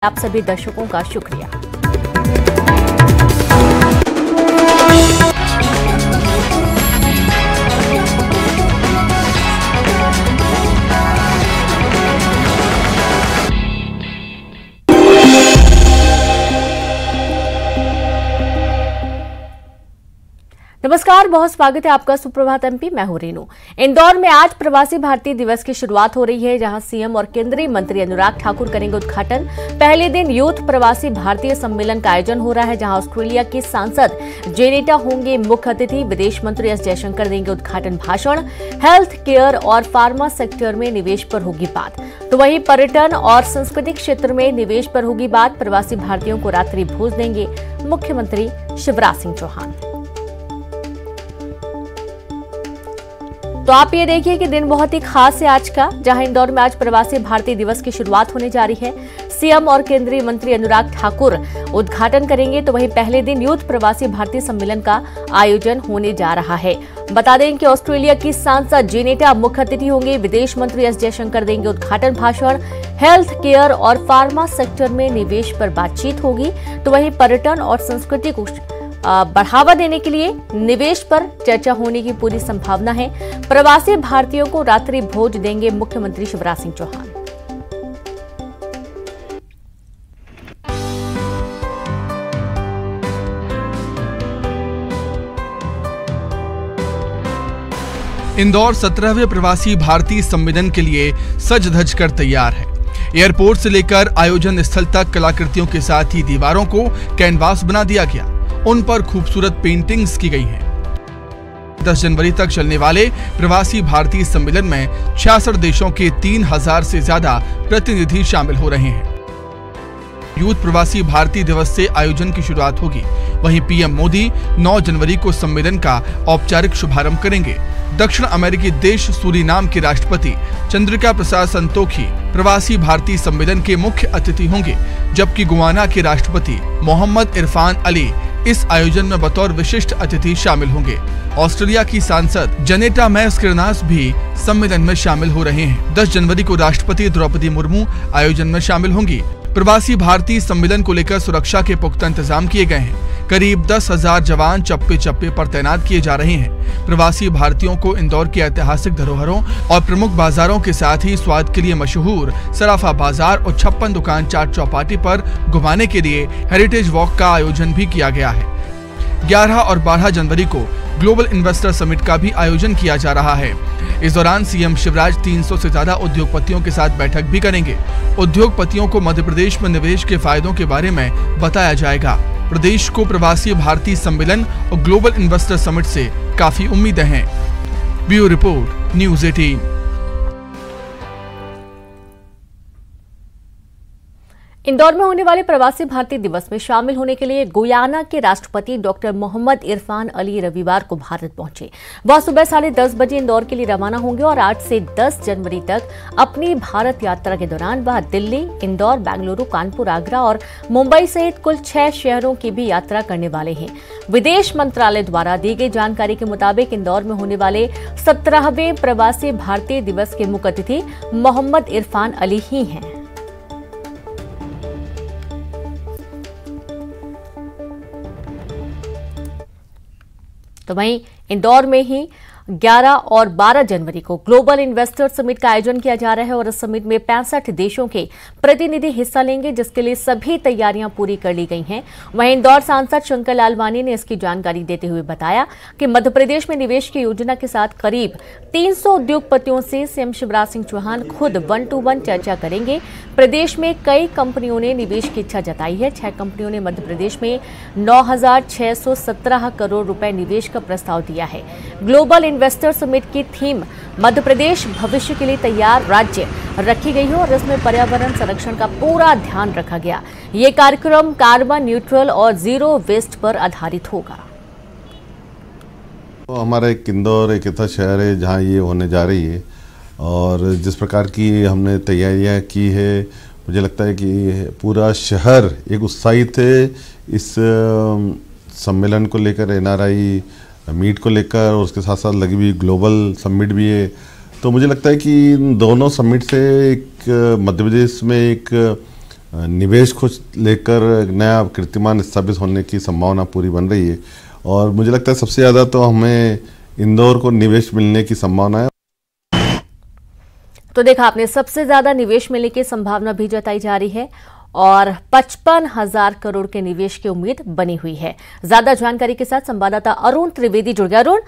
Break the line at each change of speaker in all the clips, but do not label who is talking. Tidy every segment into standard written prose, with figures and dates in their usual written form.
आप सभी दर्शकों का शुक्रिया। नमस्कार, बहुत स्वागत है आपका सुप्रभात एमपी। मैं हूं रेनू। इंदौर में आज प्रवासी भारतीय दिवस की शुरुआत हो रही है, जहां सीएम और केंद्रीय मंत्री अनुराग ठाकुर करेंगे उद्घाटन। पहले दिन यूथ प्रवासी भारतीय सम्मेलन का आयोजन हो रहा है, जहां ऑस्ट्रेलिया की सांसद जेनेटा होंगे मुख्य अतिथि। विदेश मंत्री एस जयशंकर देंगे उद्घाटन भाषण। हेल्थ केयर और फार्मा सेक्टर में निवेश पर होगी बात, तो वहीं पर्यटन और संस्कृति क्षेत्र में निवेश पर होगी बात। प्रवासी भारतीयों को रात्रि भोज देंगे मुख्यमंत्री शिवराज सिंह चौहान। तो आप ये देखिए कि दिन बहुत ही खास है आज का, जहां इंदौर में आज प्रवासी भारतीय दिवस की शुरुआत होने जा रही है। सीएम और केंद्रीय मंत्री अनुराग ठाकुर उद्घाटन करेंगे, तो वहीं पहले दिन यूथ प्रवासी भारतीय सम्मेलन का आयोजन होने जा रहा है। बता दें कि ऑस्ट्रेलिया की सांसद जेनेटा मुख्य अतिथि होंगे। विदेश मंत्री एस जयशंकर देंगे उद्घाटन भाषण। हेल्थ केयर और फार्मा सेक्टर में निवेश पर बातचीत होगी, तो वहीं पर्यटन और संस्कृति को बढ़ावा देने के लिए निवेश पर चर्चा होने की पूरी संभावना है। प्रवासी भारतीयों को रात्रि भोज देंगे मुख्यमंत्री शिवराज सिंह चौहान।
इंदौर 17वें प्रवासी भारतीय सम्मेलन के लिए सज धज कर तैयार है। एयरपोर्ट से लेकर आयोजन स्थल तक कलाकृतियों के साथ ही दीवारों को कैनवास बना दिया गया, उन पर खूबसूरत पेंटिंग्स की गई हैं। 10 जनवरी तक चलने वाले प्रवासी भारतीय सम्मेलन में 66 देशों के 3000 से ज्यादा प्रतिनिधि शामिल हो रहे हैं। यूथ प्रवासी भारतीय दिवस से आयोजन की शुरुआत होगी। वहीं पीएम मोदी 9 जनवरी को सम्मेलन का औपचारिक शुभारंभ करेंगे। दक्षिण अमेरिकी देश सूरीनाम के राष्ट्रपति चंद्रिका प्रसाद संतोखी प्रवासी भारतीय सम्मेलन के मुख्य अतिथि होंगे, जबकि गुयाना के राष्ट्रपति मोहम्मद इरफान अली इस आयोजन में बतौर विशिष्ट अतिथि शामिल होंगे। ऑस्ट्रेलिया की सांसद जेनेटा मैक्स भी सम्मेलन में शामिल हो रहे हैं। 10 जनवरी को राष्ट्रपति द्रौपदी मुर्मू आयोजन में शामिल होंगी। प्रवासी भारतीय सम्मेलन को लेकर सुरक्षा के पुख्ता इंतजाम किए गए हैं। करीब 10,000 जवान चप्पे चप्पे पर तैनात किए जा रहे हैं। प्रवासी भारतीयों को इंदौर की ऐतिहासिक धरोहरों और प्रमुख बाजारों के साथ ही स्वाद के लिए मशहूर सराफा बाजार और 56 दुकान चाट चौपाटी पर घुमाने के लिए हेरिटेज वॉक का आयोजन भी किया गया है। 11 और 12 जनवरी को ग्लोबल इन्वेस्टर समिट का भी आयोजन किया जा रहा है। इस दौरान सीएम शिवराज 300 से ज्यादा उद्योगपतियों के साथ बैठक भी करेंगे। उद्योगपतियों को मध्य प्रदेश में निवेश के फायदों के बारे में बताया जाएगा। प्रदेश को प्रवासी भारतीय सम्मेलन और ग्लोबल इन्वेस्टर समिट से काफी उम्मीदें हैं। Bureau report, news 18।
इंदौर में होने वाले प्रवासी भारतीय दिवस में शामिल होने के लिए गुयाना के राष्ट्रपति डॉक्टर मोहम्मद इरफान अली रविवार को भारत पहुंचे। वह सुबह 10:30 बजे इंदौर के लिए रवाना होंगे और 8 से 10 जनवरी तक अपनी भारत यात्रा के दौरान वह दिल्ली, इंदौर, बेंगलुरु, कानपुर, आगरा और मुंबई सहित कुल 6 शहरों की भी यात्रा करने वाले हैं। विदेश मंत्रालय द्वारा दी गई जानकारी के मुताबिक इंदौर में होने वाले 17वें प्रवासी भारतीय दिवस के मुख्य अतिथि मोहम्मद इरफान अली ही हैं। तो वहीं इंदौर में ही 11 और 12 जनवरी को ग्लोबल इन्वेस्टर समिट का आयोजन किया जा रहा है और इस समिट में 65 देशों के प्रतिनिधि हिस्सा लेंगे, जिसके लिए सभी तैयारियां पूरी कर ली गई हैं। वहीं इंदौर सांसद शंकर लालवानी ने इसकी जानकारी देते हुए बताया कि मध्य प्रदेश में निवेश की योजना के साथ करीब 300 उद्योगपतियों से सीएम शिवराज सिंह चौहान खुद 1-to-1 चर्चा करेंगे। प्रदेश में कई कंपनियों ने निवेश की इच्छा जताई है। 6 कंपनियों ने मध्य प्रदेश में 9,617 करोड़ रुपए निवेश का प्रस्ताव दिया है। ग्लोबल इन्वेस्टर समिट की थीम मध्य प्रदेश भविष्य के लिए तैयार राज्य रखी गई है और इसमें पर्यावरण संरक्षण का पूरा ध्यान रखा गया। ये कार्यक्रम कार्बन न्यूट्रल और जीरो वेस्ट पर आधारित होगा।
तो हमारा एक इंदौर एक ऐसा शहर है जहाँ ये होने जा रही है और जिस प्रकार की हमने तैयारियां की है, मुझे लगता है कि पूरा शहर एक उत्साहित है इस सम्मेलन को लेकर, एनआरआई मीट को लेकर, और उसके साथ साथ लगी हुई ग्लोबल समिट भी है। तो मुझे लगता है कि इन दोनों समिट से एक मध्य प्रदेश में एक निवेश को लेकर नया कीर्तिमान स्थापित होने की संभावना पूरी बन रही है। और मुझे लगता है सबसे ज़्यादा तो हमें इंदौर को निवेश मिलने की संभावना है।
तो देखा आपने, सबसे ज्यादा निवेश मिलने की संभावना भी जताई जा रही है और 55,000 करोड़ के निवेश की उम्मीद बनी हुई है। ज्यादा जानकारी के साथ संवाददाता अरुण त्रिवेदी जुड़ गया। अरुण,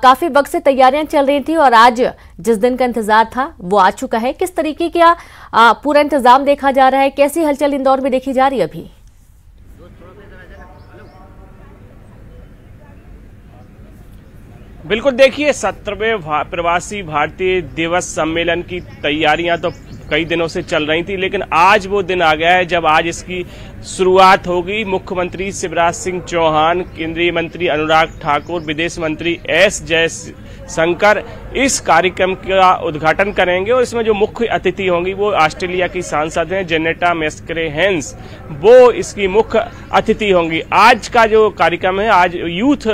काफी वक्त से तैयारियां चल रही थी और आज जिस दिन का इंतजार था वो आ चुका है। किस तरीके का पूरा इंतजाम देखा जा रहा है? कैसी हलचल इंदौर में देखी जा रही है अभी?
बिल्कुल, देखिए 17वें प्रवासी भारतीय दिवस सम्मेलन की तैयारियां तो कई दिनों से चल रही थी, लेकिन आज वो दिन आ गया है जब आज इसकी शुरुआत होगी। मुख्यमंत्री शिवराज सिंह चौहान, केंद्रीय मंत्री अनुराग ठाकुर, विदेश मंत्री एस जयशंकर इस कार्यक्रम का उद्घाटन करेंगे और इसमें जो मुख्य अतिथि होंगी वो ऑस्ट्रेलिया की सांसद हैं जेनेटा मैस्केरेहेंस, वो इसकी मुख्य अतिथि होंगी। आज का जो कार्यक्रम है, आज यूथ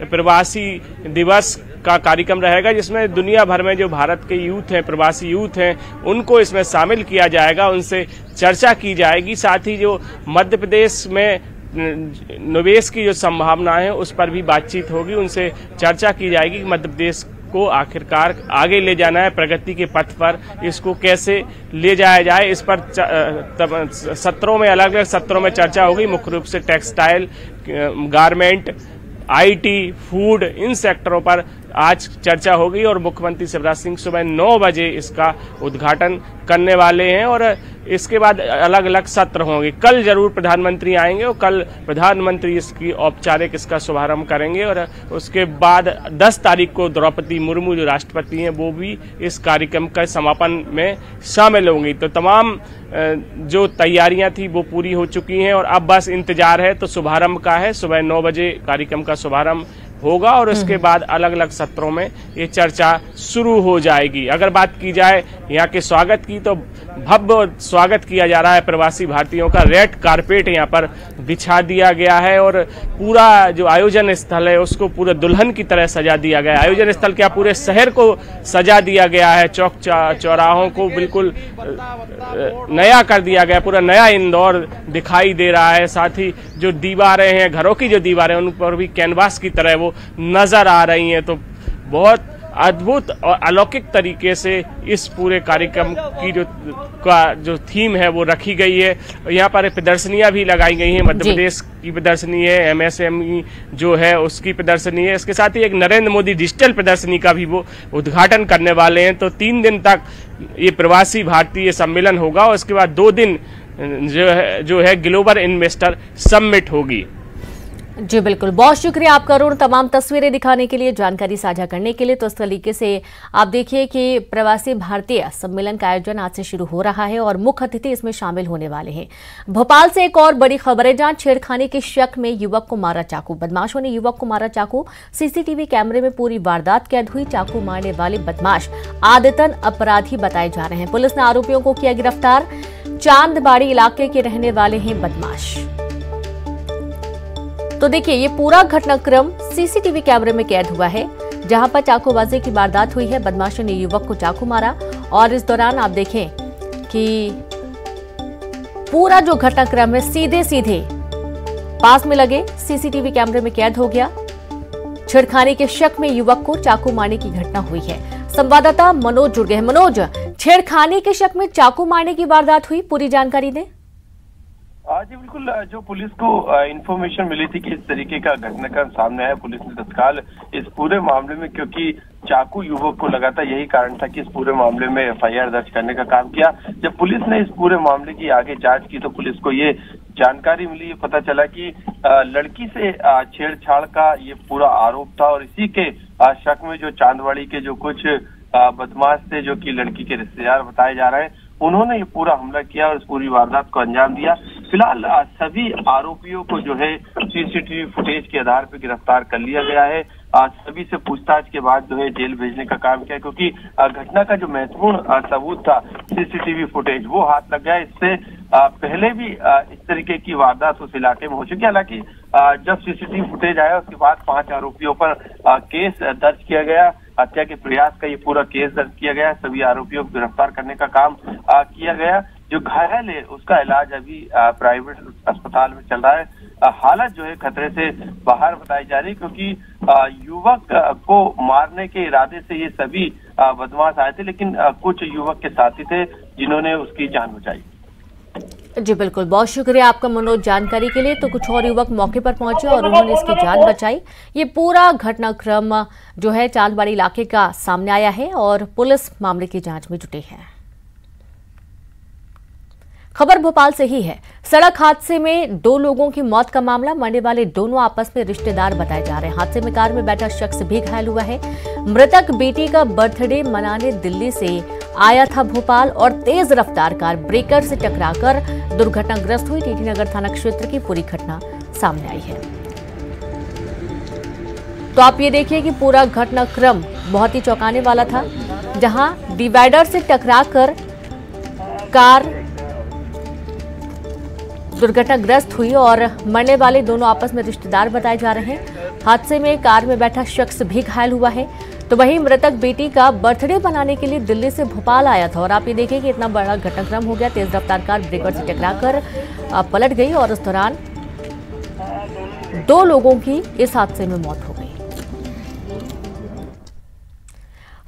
प्रवासी दिवस का कार्यक्रम रहेगा, जिसमें दुनिया भर में जो भारत के यूथ हैं, प्रवासी यूथ हैं, उनको इसमें शामिल किया जाएगा, उनसे चर्चा की जाएगी। साथ ही जो मध्य प्रदेश में निवेश की जो संभावना है उस पर भी बातचीत होगी, उनसे चर्चा की जाएगी कि मध्य प्रदेश को आखिरकार आगे ले जाना है प्रगति के पथ पर, इसको कैसे ले जाया जाए, इस पर सत्रों में अलग अलग सत्रों में चर्चा होगी। मुख्य रूप से टेक्सटाइल, गारमेंट, आईटी, फूड, इन सेक्टरों पर आज चर्चा होगी और मुख्यमंत्री शिवराज सिंह सुबह 9 बजे इसका उद्घाटन करने वाले हैं और इसके बाद अलग अलग सत्र होंगे। कल जरूर प्रधानमंत्री आएंगे और कल प्रधानमंत्री इसकी औपचारिक इसका शुभारंभ करेंगे और उसके बाद 10 तारीख को द्रौपदी मुर्मू जो राष्ट्रपति हैं वो भी इस कार्यक्रम का समापन में शामिल होंगी। तो तमाम जो तैयारियां थी वो पूरी हो चुकी हैं और अब बस इंतजार है तो शुभारंभ का है। सुबह 9 बजे कार्यक्रम का शुभारंभ होगा और उसके बाद अलग अलग सत्रों में ये चर्चा शुरू हो जाएगी। अगर बात की जाए यहाँ के स्वागत की तो भव्य स्वागत किया जा रहा है प्रवासी भारतीयों का। रेड कारपेट यहाँ पर बिछा दिया गया है और पूरा जो आयोजन स्थल है उसको पूरे दुल्हन की तरह सजा दिया गया है। आयोजन स्थल क्या, पूरे शहर को सजा दिया गया है, चौक चौराहों को बिल्कुल नया कर दिया गया, पूरा नया इंदौर दिखाई दे रहा है। साथ ही जो दीवारें हैं, घरों की जो दीवारें, उन पर भी कैनवास की तरह वो नजर आ रही हैं। तो बहुत अद्भुत और अलौकिक तरीके से इस पूरे कार्यक्रम की जो थीम है वो रखी गई है। यहाँ पर प्रदर्शनियां भी लगाई गई हैं। मध्य प्रदेश की प्रदर्शनी है, एमएसएमई जो है उसकी प्रदर्शनी है, इसके साथ ही एक नरेंद्र मोदी डिजिटल प्रदर्शनी का भी वो उद्घाटन करने वाले हैं। तो 3 दिन तक ये प्रवासी भारतीय सम्मेलन होगा और उसके बाद 2 दिन जो है ग्लोबल इन्वेस्टर समिट होगी।
जी बिल्कुल, बहुत शुक्रिया आपका अरुण, तमाम तस्वीरें दिखाने के लिए, जानकारी साझा करने के लिए। तो इस तरीके से आप देखिए कि प्रवासी भारतीय सम्मेलन का आयोजन आज से शुरू हो रहा है और मुख्य अतिथि इसमें शामिल होने वाले हैं। भोपाल से एक और बड़ी खबर है, जहां छेड़खानी के शक में युवक को मारा चाकू। बदमाशों ने युवक को मारा चाकू। सीसीटीवी कैमरे में पूरी वारदात कैद हुई। चाकू मारने वाले बदमाश आदतन अपराधी बताए जा रहे हैं। पुलिस ने आरोपियों को किया गिरफ्तार। चांदबाड़ी इलाके के रहने वाले हैं बदमाश। तो देखिए, ये पूरा घटनाक्रम सीसीटीवी कैमरे में कैद हुआ है, जहां पर चाकूबाजी की वारदात हुई है। बदमाशों ने युवक को चाकू मारा और इस दौरान आप देखें कि पूरा जो घटनाक्रम है सीधे सीधे पास में लगे सीसीटीवी कैमरे में कैद हो गया। छेड़खानी के शक में युवक को चाकू मारने की घटना हुई है। संवाददाता मनोज जुड़ गए हैं। मनोज, छेड़खानी के शक में चाकू मारने की वारदात हुई, पूरी जानकारी दें।
जी बिल्कुल, जो पुलिस को इंफॉर्मेशन मिली थी कि इस तरीके का घटनाक्रम सामने आया, पुलिस ने तत्काल इस पूरे मामले में, क्योंकि चाकू युवक को लगा था, यही कारण था कि इस पूरे मामले में एफआईआर दर्ज करने का काम किया। जब पुलिस ने इस पूरे मामले की आगे जांच की तो पुलिस को ये जानकारी मिली, पता चला कि लड़की से छेड़छाड़ का ये पूरा आरोप था और इसी के शक में जो चांदवाड़ी के जो कुछ बदमाश थे, जो कि लड़की के रिश्तेदार बताए जा रहे हैं, उन्होंने ये पूरा हमला किया और इस पूरी वारदात को अंजाम दिया। फिलहाल सभी आरोपियों को जो है सीसीटीवी फुटेज के आधार पर गिरफ्तार कर लिया गया है। सभी से पूछताछ के बाद जो है जेल भेजने का काम किया, क्योंकि घटना का जो महत्वपूर्ण सबूत था सीसीटीवी फुटेज, वो हाथ लग गया। इससे पहले भी इस तरीके की वारदात उस इलाके में हो चुकी है। हालांकि जब सीसीटीवी फुटेज आया उसके बाद 5 आरोपियों पर केस दर्ज किया गया। हत्या के प्रयास का ये पूरा केस दर्ज किया गया। सभी आरोपियों को गिरफ्तार करने का काम किया गया। जो घायल है उसका इलाज अभी प्राइवेट अस्पताल में चल रहा है। हालत जो है खतरे से बाहर बताई जा रही है, क्योंकि युवक को मारने के इरादे से ये सभी बदमाश आए थे, लेकिन कुछ युवक के साथी थे जिन्होंने उसकी जान बचाई।
जी बिल्कुल, बहुत शुक्रिया आपका मनोज जानकारी के लिए। तो कुछ और युवक मौके पर पहुंचे और उन्होंने इसकी जान बचाई। ये पूरा घटनाक्रम जो है चांदबाड़ी इलाके का सामने आया है और पुलिस मामले की जांच में जुटी है। खबर भोपाल से ही है। सड़क हादसे में 2 लोगों की मौत का मामला। मरने वाले दोनों आपस में रिश्तेदार बताए जा रहे हैं। हादसे में कार में बैठा शख्स भी घायल हुआ है। मृतक बेटी का बर्थडे मनाने दिल्ली से आया था भोपाल और तेज रफ्तार कार ब्रेकर से टकराकर दुर्घटनाग्रस्त हुई। टीटी नगर थाना क्षेत्र की पूरी घटना सामने आई है। तो आप ये देखिए कि पूरा घटनाक्रम बहुत ही चौंकाने वाला था, जहां डिवाइडर से टकराकर कार दुर्घटनाग्रस्त हुई और मरने वाले दोनों आपस में रिश्तेदार बताए जा रहे हैं। हादसे में कार में बैठा शख्स भी घायल हुआ है। तो वहीं मृतक बेटी का बर्थडे मनाने के लिए दिल्ली से भोपाल आया था और आप ये देखिए कि इतना बड़ा घटनाक्रम हो गया। तेज रफ्तार कार ब्रेकर से टकराकर पलट गई और इस दौरान 2 लोगों की इस हादसे में मौत हो गई।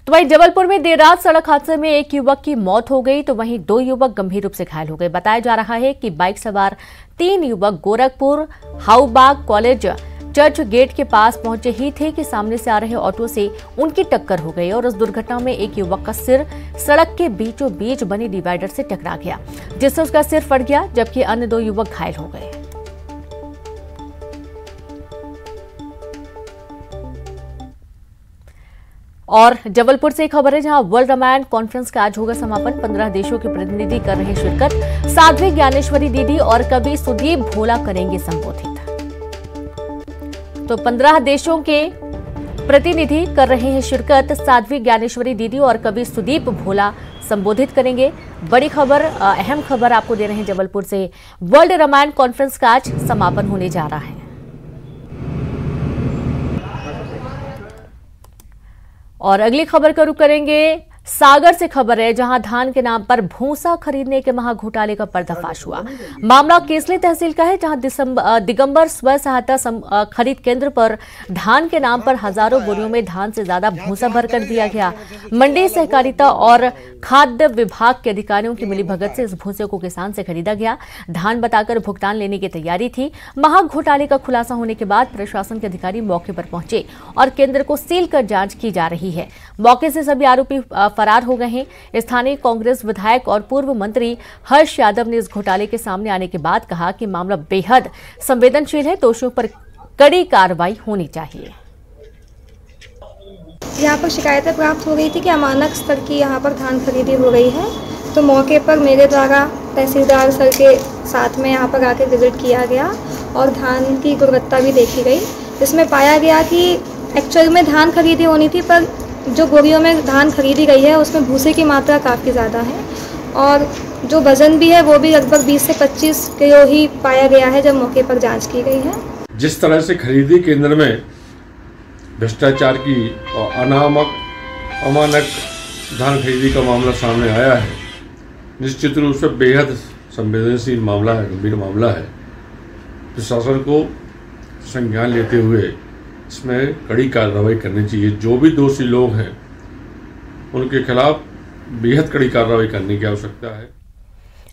तो वहीं जबलपुर में देर रात सड़क हादसे में एक युवक की मौत हो गई, तो वहीं 2 युवक गंभीर रूप से घायल हो गए। बताया जा रहा है कि बाइक सवार 3 युवक गोरखपुर हाउबाग कॉलेज चर्च गेट के पास पहुंचे ही थे कि सामने से आ रहे ऑटो से उनकी टक्कर हो गई और इस दुर्घटना में एक युवक का सिर सड़क के बीचों बीच बनी डिवाइडर से टकरा गया, जिससे उसका सिर फट गया, जबकि अन्य 2 युवक घायल हो गए। और जबलपुर से एक खबर है, जहां वर्ल्ड रामायण कॉन्फ्रेंस का आज होगा समापन। 15 देशों के प्रतिनिधि कर रहे शिरकत। साध्वी ज्ञानेश्वरी दीदी और कवि सुदीप भोला करेंगे संबोधित। तो 15 देशों के प्रतिनिधि कर रहे हैं शिरकत। साध्वी ज्ञानेश्वरी दीदी और कवि सुदीप भोला संबोधित करेंगे। बड़ी खबर, अहम खबर आपको दे रहे हैं जबलपुर से। वर्ल्ड रामायण कॉन्फ्रेंस का आज समापन होने जा रहा है। और अगली खबर का रुख करेंगे सागर से। खबर है, जहां धान के नाम पर भूसा खरीदने के महाघोटाले का पर्दाफाश हुआ। मामला केसली तहसील का है, जहां दिगंबर स्व सहायता खरीद केंद्र पर धान के नाम पर हजारों बोरियों में धान से ज्यादा भूसा भरकर दिया गया। मंडी सहकारिता और खाद्य विभाग के अधिकारियों की मिलीभगत से इस भूसे को किसान से खरीदा गया। धान बताकर भुगतान लेने की तैयारी थी। महाघोटाले का खुलासा होने के बाद प्रशासन के अधिकारी मौके पर पहुंचे और केंद्र को सील कर जांच की जा रही है। मौके से सभी आरोपी फरार हो गए हैं। स्थानीय कांग्रेस विधायक और पूर्व मंत्री हर्ष यादव ने इस घोटाले के सामने आने के बाद कहा कि मामला बेहद संवेदनशील है, दोषियों पर कड़ी कार्रवाई होनी चाहिए।
यहाँ पर शिकायतें प्राप्त हो गई थी कि अमानक स्तर की यहाँ पर धान खरीदी हो गई है, तो मौके पर मेरे द्वारा तहसीलदार सर के साथ में यहाँ पर आकर विजिट किया गया और धान की गुणवत्ता भी देखी गई। इसमें पाया गया कि एक्चुअल में धान खरीदी होनी थी, पर जो बोरियों में धान खरीदी गई है उसमें भूसे की मात्रा काफ़ी ज़्यादा है और जो वज़न भी है वो भी लगभग 20 से 25 किलो ही पाया गया है जब मौके पर जांच की गई है।
जिस तरह से खरीदी केंद्र में भ्रष्टाचार की और अमानक धान खरीदी का मामला सामने आया है, निश्चित रूप से बेहद संवेदनशील मामला है, गंभीर मामला है। प्रशासन को संज्ञान लेते हुए इसमें कड़ी कार्रवाई करनी चाहिए। जो भी दोषी लोग हैं उनके खिलाफ बेहद कड़ी कार्रवाई करने की आवश्यकता है।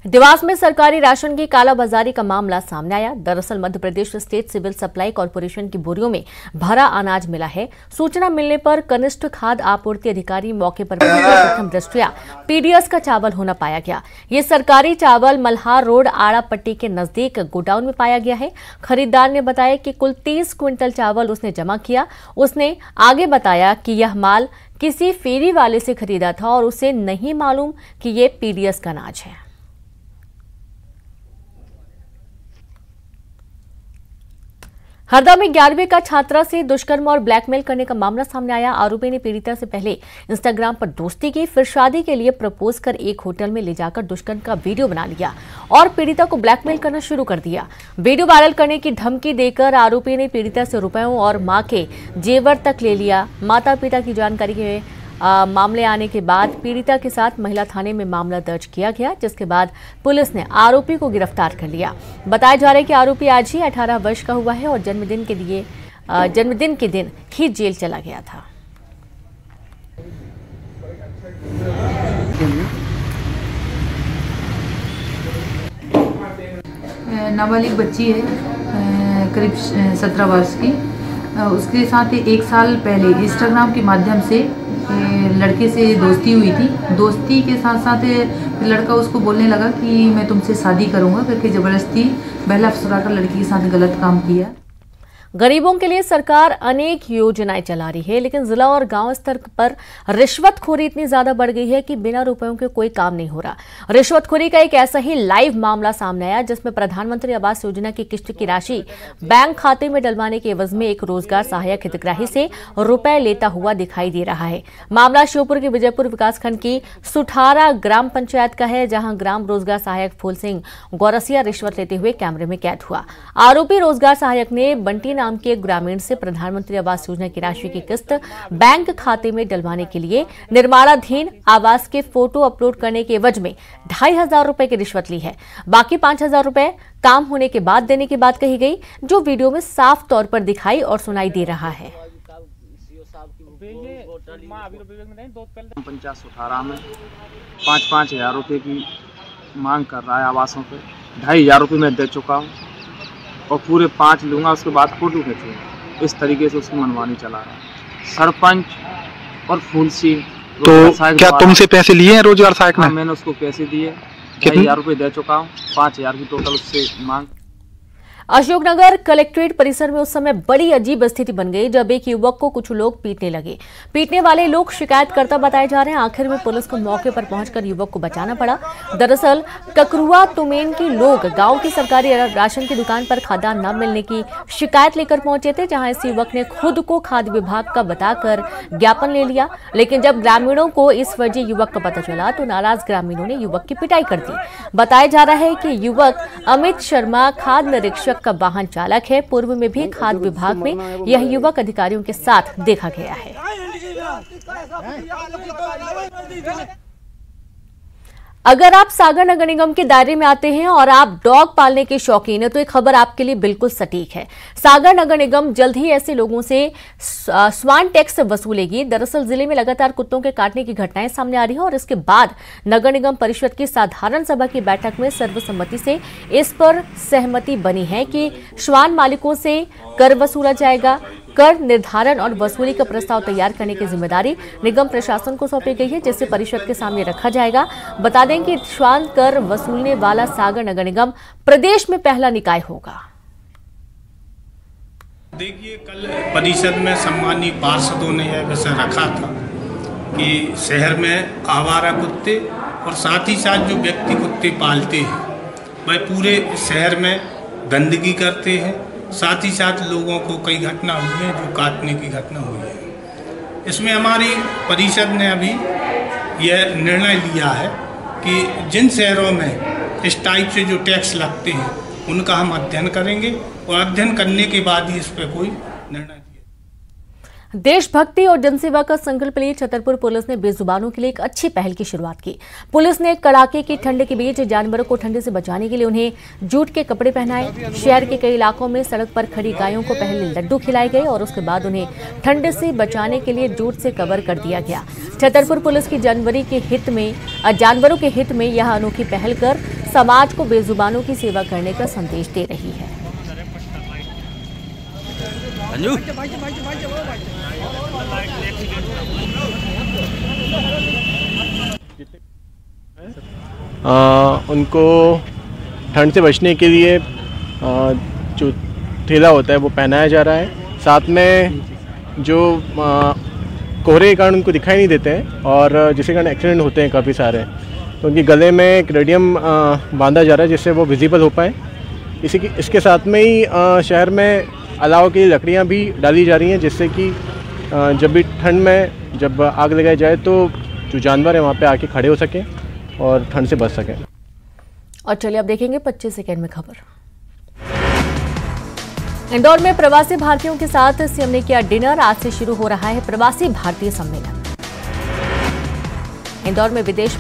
देवास में सरकारी राशन की कालाबाजारी का मामला सामने आया। दरअसल Madhya Pradesh state civil supply corporation की बोरियों में भरा अनाज मिला है। सूचना मिलने पर कनिष्ठ खाद्य आपूर्ति अधिकारी मौके पर पहुंचकर प्रथम दृष्टया पीडीएस का चावल होना पाया गया। ये सरकारी चावल मल्हार रोड आड़ा पट्टी के नजदीक गोडाउन में पाया गया है। खरीदार ने बताया कि कुल 30 क्विंटल चावल उसने जमा किया। उसने आगे बताया कि यह माल किसी फेरी वाले से खरीदा था और उसे नहीं मालूम कि ये पीडीएस का अनाज है। हरदा में 11वीं का छात्रा से दुष्कर्म और ब्लैकमेल करने का मामला सामने आया। आरोपी ने पीड़िता से पहले इंस्टाग्राम पर दोस्ती की, फिर शादी के लिए प्रपोज कर एक होटल में ले जाकर दुष्कर्म का वीडियो बना लिया और पीड़िता को ब्लैकमेल करना शुरू कर दिया। वीडियो वायरल करने की धमकी देकर आरोपी ने पीड़िता से रुपयों और मां के जेवर तक ले लिया। माता पिता की जानकारी के मामले आने के बाद पीड़िता के साथ महिला थाने में मामला दर्ज किया गया, जिसके बाद पुलिस ने आरोपी को गिरफ्तार कर लिया। बताया जा रहा है कि आरोपी आज ही 18 वर्ष का हुआ है और जन्मदिन के दिन ही जेल चला गया था।
नाबालिग बच्ची है, करीब 17 वर्ष की। उसके साथ 1 साल पहले इंस्टाग्राम के माध्यम से लड़के से दोस्ती हुई थी। दोस्ती के साथ साथ लड़का उसको बोलने लगा कि मैं तुमसे शादी करूंगा करके ज़बरदस्ती बहला फुसलाकर लड़की के साथ गलत काम किया।
गरीबों के लिए सरकार अनेक योजनाएं चला रही है, लेकिन जिला और गांव स्तर पर रिश्वतखोरी इतनी ज्यादा बढ़ गई है कि बिना रुपयों के कोई काम नहीं हो रहा। रिश्वतखोरी का एक ऐसा ही लाइव मामला सामने आया, जिसमें प्रधानमंत्री आवास योजना की किस्त की राशि बैंक खाते में डलवाने के एवज में एक रोजगार सहायक हितग्राही से रुपए लेता हुआ दिखाई दे रहा है। मामला श्योपुर के विजयपुर विकासखंड की सुठारा ग्राम पंचायत का है, जहां ग्राम रोजगार सहायक फूल सिंह गौरसिया रिश्वत लेते हुए कैमरे में कैद हुआ। आरोपी रोजगार सहायक ने बंटी नाम के एक ग्रामीण से प्रधानमंत्री आवास योजना की राशि की किस्त बैंक खाते में डलवाने के लिए निर्माणाधीन आवास के फोटो अपलोड करने के एवज में 2500 रुपए की रिश्वत ली है। बाकी 5000 रुपए काम होने के बाद देने की बात कही गई, जो वीडियो में साफ तौर पर दिखाई और सुनाई दे रहा है।
पंचायत सुठारा में 5-5 हजार रुपए की मांग कर रहा है आवासों पे। 2500 रुपये मैं दे चुका हूँ और पूरे 5 लूंगा, उसके बाद फोटो खींचूंगा। इस तरीके से उसकी मनमानी चला रहा है सरपंच और फूल सिंह।
तो क्या तुमसे पैसे लिए हैं रोजगार सहायक ने?
मैंने उसको पैसे दिए, 2500 रुपये दे चुका हूँ। 5000 की टोटल उससे मांग।
अशोकनगर कलेक्ट्रेट परिसर में उस समय बड़ी अजीब स्थिति बन गई, जब एक युवक को कुछ लोग पीटने लगे। पीटने वाले लोग शिकायतकर्ता बताए जा रहे हैं। आखिर में पुलिस को मौके पर पहुंचकर युवक को बचाना पड़ा। दरअसल ककरुआ तुमेन के लोग गांव की सरकारी राशन की दुकान पर खाद्यान्न न मिलने की शिकायत लेकर पहुंचे थे, जहां इस युवक ने खुद को खाद्य विभाग का बताकर ज्ञापन ले लिया। लेकिन जब ग्रामीणों को इस वजह युवक का पता चला तो नाराज ग्रामीणों ने युवक की पिटाई कर दी। बताया जा रहा है कि युवक अमित शर्मा खाद्य निरीक्षक का वाहन चालक है। पूर्व में भी खाद्य विभाग में यह युवक अधिकारियों के साथ देखा गया है। अगर आप सागर नगर निगम के दायरे में आते हैं और आप डॉग पालने के शौकीन हैं, तो एक खबर आपके लिए बिल्कुल सटीक है। सागर नगर निगम जल्द ही ऐसे लोगों से स्वान टैक्स वसूलेगी। दरअसल जिले में लगातार कुत्तों के काटने की घटनाएं सामने आ रही हैं और इसके बाद नगर निगम परिषद की साधारण सभा की बैठक में सर्वसम्मति से इस पर सहमति बनी है कि श्वान मालिकों से कर वसूला जाएगा। कर निर्धारण और वसूली का प्रस्ताव तैयार करने की जिम्मेदारी निगम प्रशासन को सौंपी गई है, जिसे परिषद के सामने रखा जाएगा। बता दें कि श्वान कर वसूलने वाला सागर नगर निगम प्रदेश में पहला निकाय होगा।
देखिए, कल परिषद में सम्मानीय पार्षदों ने यह विषय रखा था कि शहर में आवारा कुत्ते और साथ ही साथ जो व्यक्ति कुत्ते पालते हैं वह पूरे शहर में गंदगी करते हैं। साथ ही साथ लोगों को कई घटना हुई है जो काटने की घटना हुई है। इसमें हमारी परिषद ने अभी यह निर्णय लिया है कि जिन शहरों में इस टाइप से जो टैक्स लगते हैं उनका हम अध्ययन करेंगे और अध्ययन करने के बाद ही इस पर कोई निर्णय।
देशभक्ति और जनसेवा का संकल्प लिए छतरपुर पुलिस ने बेजुबानों के लिए एक अच्छी पहल की शुरुआत की। पुलिस ने कड़ाके की ठंड के बीच जानवरों को ठंड से बचाने के लिए उन्हें जूट के कपड़े पहनाए। शहर के कई इलाकों में सड़क पर खड़ी गायों को पहले लड्डू खिलाए गए और उसके बाद उन्हें ठंड से बचाने के लिए जूट से कवर कर दिया गया। छतरपुर पुलिस की जानवरों के हित में यह अनोखी पहल कर समाज को बेजुबानों की सेवा करने का संदेश दे रही है।
उनको ठंड से बचने के लिए जो थैला होता है वो पहनाया जा रहा है। साथ में जो कोहरे के कारण उनको दिखाई नहीं देते हैं और जिसके कारण एक्सीडेंट होते हैं काफ़ी सारे, तो उनके गले में एक रेडियम बांधा जा रहा है जिससे वो विजिबल हो पाए। इसके साथ में ही शहर में अलाव की लकड़ियाँ भी डाली जा रही हैं, जिससे कि जब भी ठंड में जब आग लगाई जाए तो जो जानवर है वहाँ पे आके खड़े हो सकें और ठंड से बच सकें।
और चलिए अब देखेंगे 25 सेकंड में खबर। इंदौर में प्रवासी भारतीयों के साथ सीएम ने किया डिनर। आज से शुरू हो रहा है प्रवासी भारतीय सम्मेलन। इंदौर में विदेश